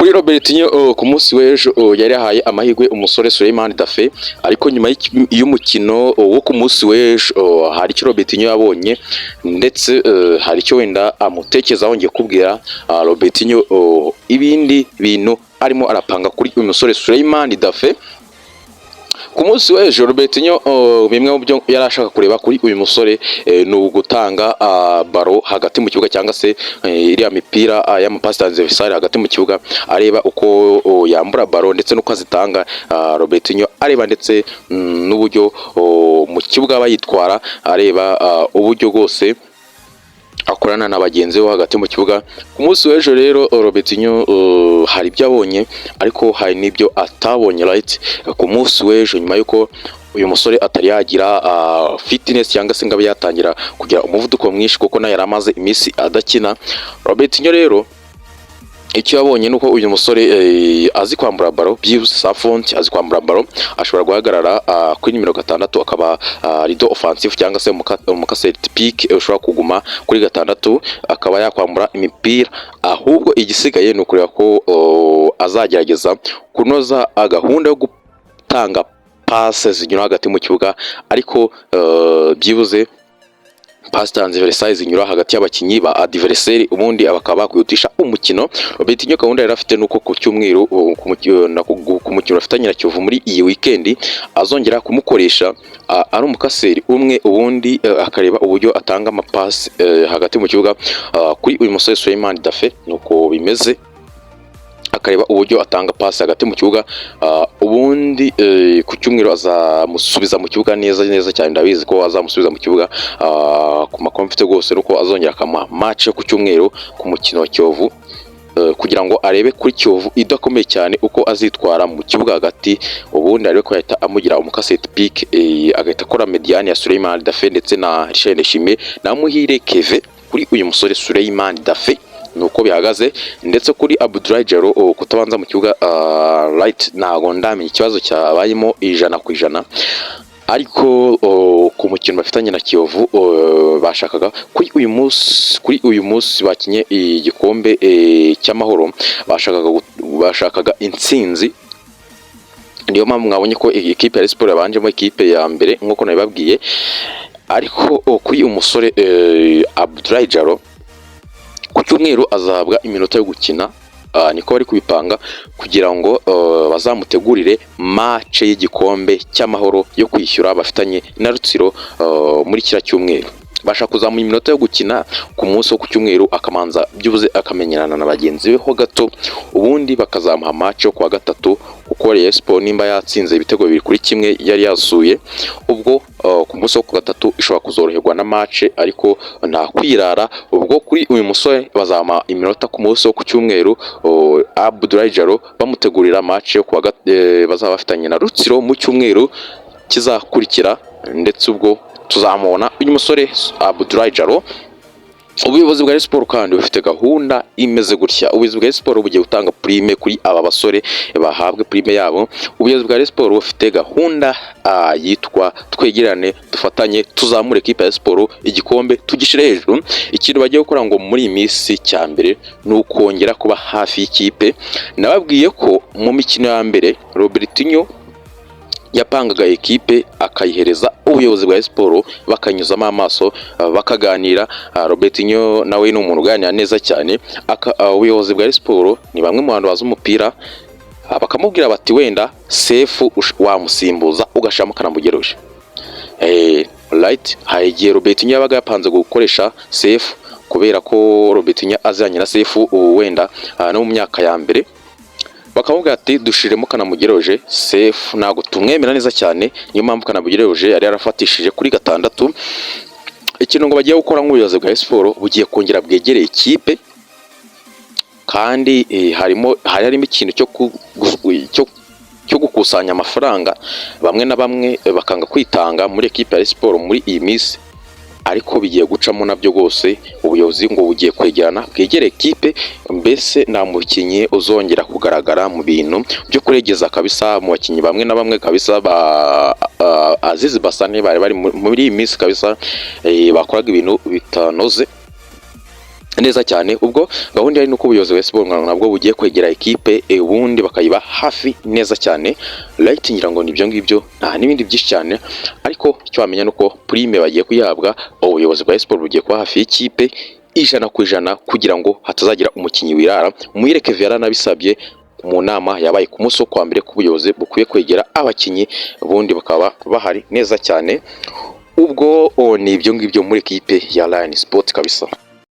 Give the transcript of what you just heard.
kuri Robertinho ku munsi w'ejo yari yahaye amahirwe umusore Souleymane Daffé, ariko nyuma y'umukino wo ku munsi w'ejo hari icyo Robertinho yabonye ndetse hari icyo wenda amutekerezaho. ngiye kubwira Robertinho ibindi bintu arimo arapanga kuri uyu musore Souleymane Daffé. Ku munsi w'ejo Robertinho bimwe mu byo yari ashaka kureba kuri uyu musore ni ugutanga baro hagati mu kibuga cyangwa se iriya mipira y'amapasi transversal hagati mu kibuga, areba uko yambura baro ndetse n'uko azitanga. Robertinho areba ndetse n'uburyo mu kibuga bayitwara, areba uburyo bwose akorana na bagenzi be hagati mu kibuga. Ku munsi w'ejo rero Robertinho hari ibyo abonye ariko hari n'ibyo atabonye. Right, ku munsi w'ejo nyuma yuko uyu musore atari yagira fitness cyangwa se ngabe yatangira kugira umuvuduko mwinshi kuko nayo yaramaze iminsi adakina, Robertinho rero icyo yabonye nuko uyu musore azi kwambura baro byihuse Safont, azi kwambura baro, ashobora guhagarara kuri nimero 6 akaba rido offensive cyangwa se umukaseti pick, ushobora kuguma kuri 6 akaba yakwambura imipira. Ahubwo igisigaye ni ukureba ko azagerageza kunoza gahunda yo gutanga passes zinyura hagati mu kibuga, ariko byibuze pass transversal zinyura hagati y'abakinyi ba adversaire ubundi abakaba bakwihutisha umukino. Robertinho gahunda yari afite nuko ku cyumweru ku mukino afitanye na Kiyovu muri iyi weekend azongera kumukoresha ari umukaseri umwe, ubundi akareba uburyo atanga amapasi hagati mu kibuga kuri uyu musore Souleymane Daffé. Nuko bimeze, akareba uburyo atanga pasi hagati mu kibuga, ubundi ku cyumweru azamusubiza mu kibuga neza cyane. Ndabizi ko azamusubiza mu kibuga ku makomfite rwose, nuko azongera akama match yo ku cyumweru ku mukino wa Kiyovu, kugira ngo arebe kuri Kiyovu idakomeye cyane uko azitwara mu kibuga hagati. Ubundi arebe ko yahita amugira umukaseti pick, agahita akora mediane ya Souleymane Daffé ndetse na Richard Ndayishimiye na Muhire Keve kuri uyu musore Souleymane Daffé. Nuko bihagaze. Ndetse kuri Abdoulaye Diallo kutabanza mu kibuga, right, ntago ndamenye ikibazo cyabayemo 100%, ariko ku mukino bafitanye na Kiyovu bashakaga kuri uyu munsi bakinye igikombe cy'amahoro, bashakaga intsinzi. Niyo mpamvu mwabonye ko ikipe ya Sport yabanjemo ikipe ya mbere nk'uko nabibabwiye, ariko kuri uyu musore Abdoulaye Diallo ku cyumweru azahabwa iminota yo gukina. Niko bari kubipanga kugira ngo bazamutegurire match y'igikombe cy'amahoro yo kwishyura bafitanye na Rutsiro muri kira cyumweru. Bashaka kuzamuha iminota yo gukina ku munsi wo ku cyumweru, akamanza byubuze akamenyerana na bagenzi be ho gato, ubundi bakazamuha match yo kwa gatatu kuko Rayon Sport nimba yatsinze ibitego 2-1 yari yasuye. Ubwo ku munsi wo ku gatatu ishobora kuzoroherwa na match, ariko nta kwirara. Ubwo kuri uyu musore bazama iminota ku munsi wo ku cyumweru, Abdoulaye Diallo bamutegurira match yo kwa bazaba bafitanye na Rutsiro mu cyumweru kizakurikira. Ndetse ubwo tuzamubona uyu musore Abdoulaye Diallo. Ubuyobozi bwa Sport kandi bufite gahunda imeze gutya. Ubuyobozi bwa Sport bugiye gutanga prime kuri aba basore bahabwe prime yabo. Ubuyobozi bwa Sport bufite gahunda yitwa twegerane dufatanye tuzamure equipe ya Sport igikombe tugishire hejuru. Ikintu bagiye gukora ngo muri iminsi cyambere ni ukongera kuba hafi y'ikipe. Nababwiye ko mu mikino ya mbere Robertinho yapangaga ekipe akayihereza ubuyobozi bwa Sport bakanyuzamo amaso bakaganira. Robertinho nawe ni umuntu uganira neza cyane. Ubuyobozi bwa Sport ni bamwe mu bantu bazi umupira, bakamubwira bati wenda Sefu wamusimbuza ugashama kanamugeroje. Right, hagiye Robertinho yabaga yapanze gukoresha Sefu kubera ko Robertinho azanye na Sefu wenda no mu myaka ya mbere, bakamubwira ati dushiremo kanamugeroje Sefu ntago tumwemera neza cyane. Niyo mpamvu kanamugeroje yari yarafatishije kuri 6. Ikintu ngo bagiye gukora nk'ubuyobozi bwa Sport bugiye kongera bwegereye ikipe, kandi harimo ikintu cyo gukusanya amafaranga. Bamwe na bamwe bakanga kwitanga muri ekipe ya Sport muri iyi minsi, ariko bigiye gucamo nabyo rwose. Ubuyobozi ngo bugiye kwegerana bwegere ekipe, mbese nta mukinyi uzongera kugaragara mu bintu byo kuregeza kabisa mu bakinyi bamwe na bamwe kabisa Azizi Basane bari muri iyi minsi kabisa bakoraga ibintu bitanoze. neza cyane. Ubwo gahunda yari nuko ubuyobozi bwa Sport nabwo bugiye kwegera ekipe ubundi bakayiba hafi neza cyane. Right, ngira ngo nibyo ngibyo nta n'ibindi byinshi cyane, ariko icyo wamenya nuko prime bagiye kuyihabwa, ubuyobozi bwa Sport bugiye kuba hafi y'ikipe 100% kugira ngo hatazagira umukinnyi wirara. Muhireke Viara nabisabye mu nama yabaye ku munsi wo kwa mbere ku buyobozi bukwiye kwegera abakinnyi ubundi bakaba bahari neza cyane. Ubwo ni ibyo ngibyo muri ekipe ya Lion Sport kabisa.